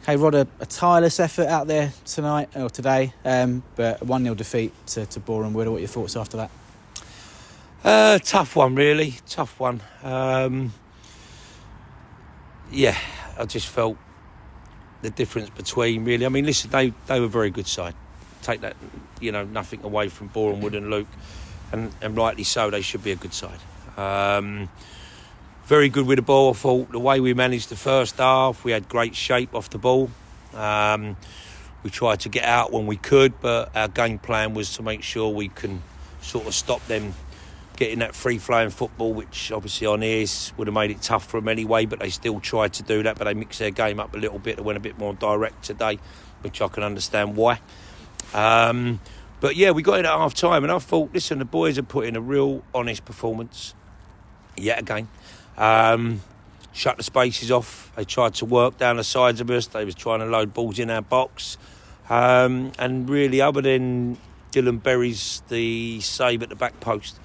Okay, Rod, a tireless effort out there tonight or today, but a 1-0 defeat to Boreham Wood. What are your thoughts after that? Tough one, really. Tough one. I just felt the difference between, really. I mean, listen, they were a very good side. Take that, nothing away from Boreham Wood and Luke, and rightly so, they should be a good side. Very good with the ball, I thought. The way we managed the first half, we had great shape off the ball. We tried to get out when we could, but our game plan was to make sure we can sort of stop them getting that free-flowing football, which obviously on ears would have made it tough for them anyway, but they still tried to do that, but they mixed their game up a little bit. They went a bit more direct today, which I can understand why. But yeah, we got in at half-time, and I thought, listen, the boys have put in a real honest performance yet again. Shut the spaces off. They tried to work down the sides of us. They was trying to load balls in our box. And really, other than Dylan Berry's the save at the back post,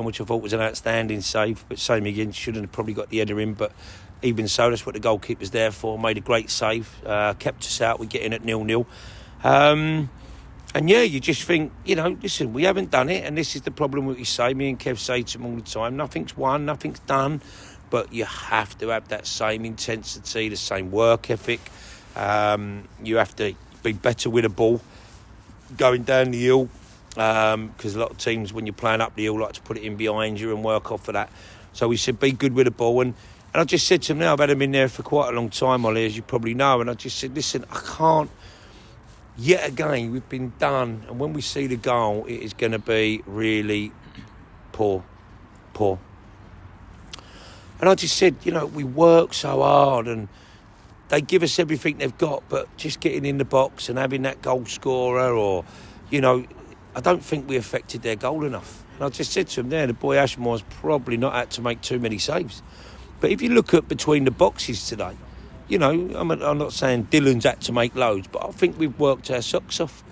which I thought was an outstanding save, but same again, shouldn't have probably got the header in, but even so, that's what the goalkeeper's there for. Made a great save, kept us out. We get in at 0-0. And yeah, you just think, listen, we haven't done it, and this is the problem with you say. Me and Kev say to him all the time, nothing's won, nothing's done, but you have to have that same intensity, the same work ethic. You have to be better with the ball going down the hill, because a lot of teams, when you're playing up the hill, like to put it in behind you and work off of that. So we said, be good with the ball. And I just said to him now, I've had him in there for quite a long time, Ollie, as you probably know, and I just said, listen, I can't. Yet again, we've been done, and when we see the goal, it is going to be really poor. And I just said, we work so hard, and they give us everything they've got, but just getting in the box and having that goal scorer, or, I don't think we affected their goal enough. And I just said to him there, the boy Ashmore's probably not had to make too many saves. But if you look at between the boxes today, I'm not saying Dylan's had to make loads, but I think we've worked our socks off.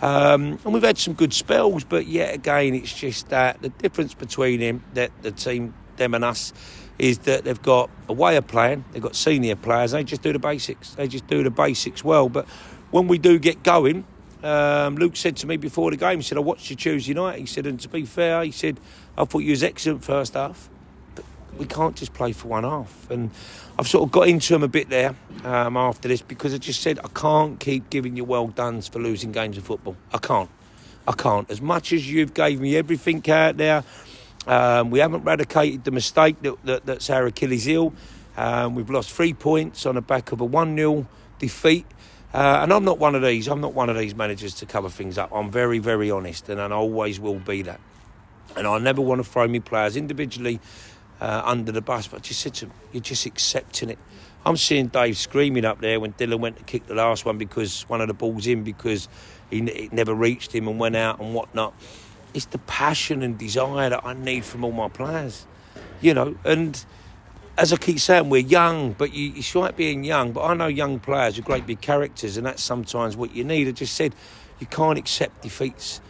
And we've had some good spells, but yet again, it's just that the difference between the team, them and us, is that they've got a way of playing, they've got senior players, they just do the basics. They just do the basics well. But when we do get going, Luke said to me before the game, he said, I watched you Tuesday night. He said, and to be fair, he said, I thought you was excellent first half. We can't just play for one half. And I've sort of got into him a bit there after this, because I just said I can't keep giving you well dones for losing games of football. I can't. As much as you've gave me everything out there, we haven't eradicated the mistake that's our Achilles heel. We've lost 3 points on the back of a 1-0 defeat. And I'm not one of these. I'm not one of these managers to cover things up. I'm very, very honest, and I always will be that. And I never want to throw me players individually under the bus, but I just said to him, you're just accepting it. I'm seeing Dave screaming up there when Dylan went to kick the last one because one of the balls in, because it never reached him and went out and whatnot. It's the passion and desire that I need from all my players, and as I keep saying, we're young, but it's right being young, but I know young players are great big characters, and that's sometimes what you need. I just said, you can't accept defeats,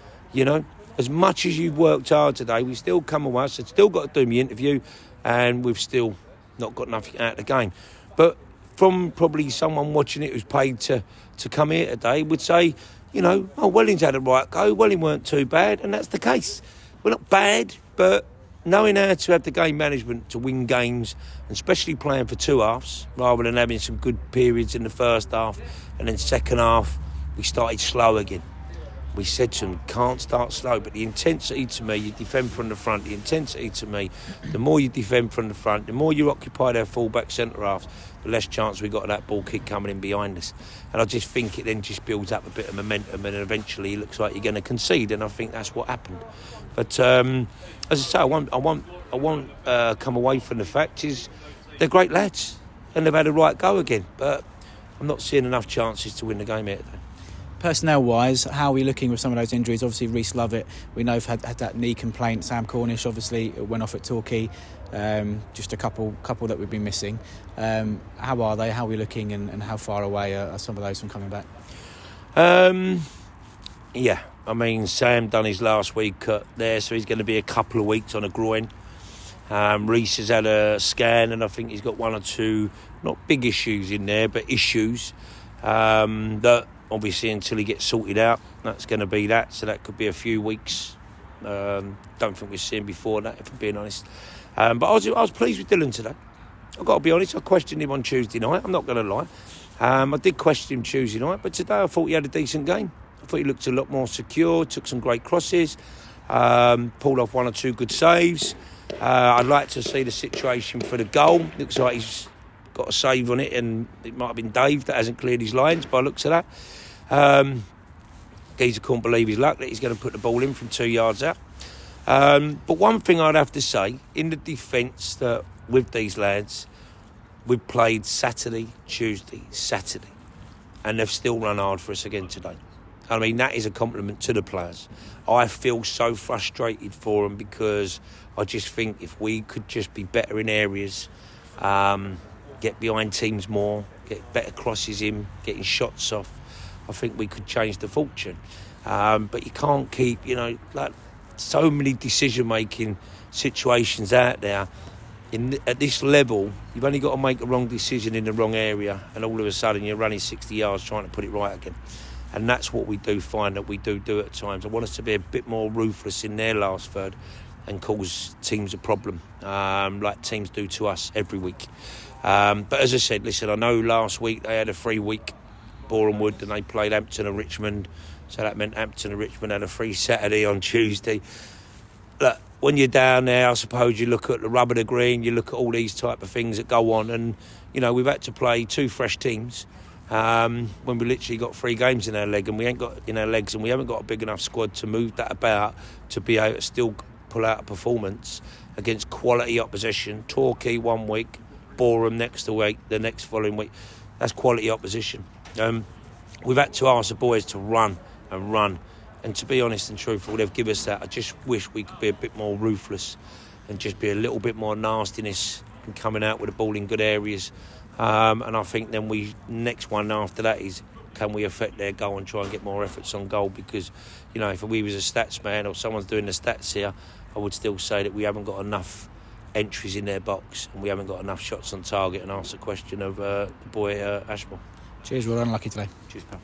As much as you've worked hard today, we still come away. So still got to do my interview, and we've still not got nothing out of the game. But from probably someone watching it who's paid to come here today would say, Welling's had a right go. Welling weren't too bad, and that's the case. We're not bad, but knowing how to have the game management to win games, and especially playing for two halves, rather than having some good periods in the first half, and then second half, we started slow again. We said to them, can't start slow, but the intensity to me, you defend from the front, the intensity to me, the more you defend from the front, the more you occupy their full-back centre-halves, the less chance we got of that ball kick coming in behind us. And I just think it then just builds up a bit of momentum, and eventually it looks like you're going to concede, and I think that's what happened. But as I say, I won't come away from the fact is they're great lads, and they've had a right go again, but I'm not seeing enough chances to win the game here today. Personnel-wise, how are we looking with some of those injuries? Obviously, Reece Lovett, we know, had that knee complaint. Sam Cornish, obviously, went off at Torquay. Just a couple that we've been missing. How are they? How are we looking? And how far away are some of those from coming back? Yeah, I mean, Sam done his last week there, so he's going to be a couple of weeks on a groin. Reece has had a scan, and I think he's got one or two, not big issues in there, but issues. That obviously until he gets sorted out, that's going to be that. So that could be a few weeks. Don't think we've seen before that, if I'm being honest. But I was pleased with Dylan today. I've got to be honest, I questioned him on Tuesday night, I'm not going to lie. I did question him Tuesday night, but today I thought he had a decent game. I thought he looked a lot more secure, took some great crosses, pulled off one or two good saves. I'd like to see the situation for the goal. Looks like he's got a save on it, and it might have been Dave that hasn't cleared his lines by the looks of that. Geezer couldn't believe his luck that he's going to put the ball in from 2 yards out. But one thing I'd have to say, in the defence that with these lads, we've played Saturday, Tuesday, Saturday, and they've still run hard for us again today. I mean, that is a compliment to the players. I feel so frustrated for them because I just think if we could just be better in areas, get behind teams more, get better crosses in, getting shots off, I think we could change the fortune. But you can't keep, like so many decision-making situations out there. At this level, you've only got to make a wrong decision in the wrong area, and all of a sudden you're running 60 yards trying to put it right again. And that's what we do find that we do at times. I want us to be a bit more ruthless in their last third and cause teams a problem, like teams do to us every week. But as I said, listen, I know last week they had a free week, Boreham Wood, and they played Hampton and Richmond. So that meant Hampton and Richmond had a free Saturday on Tuesday. Look, when you're down there, I suppose you look at the rub of the green, you look at all these type of things that go on. And, we've had to play two fresh teams when we literally got 3 games in our leg, and we ain't got in our legs, and we haven't got a big enough squad to move that about to be able to still pull out a performance against quality opposition. Torquay 1 week, Boreham next week, the next following week. That's quality opposition. We've had to ask the boys to run. And to be honest and truthful, they've given us that. I just wish we could be a bit more ruthless and just be a little bit more nastiness and coming out with the ball in good areas. And I think then next one after that is, can we affect their goal and try and get more efforts on goal? Because, if we was a stats man or someone's doing the stats here, I would still say that we haven't got enough entries in their box and we haven't got enough shots on target, and ask the question of the boy Ashmore. Cheers, well done, lucky today. Cheers, pal.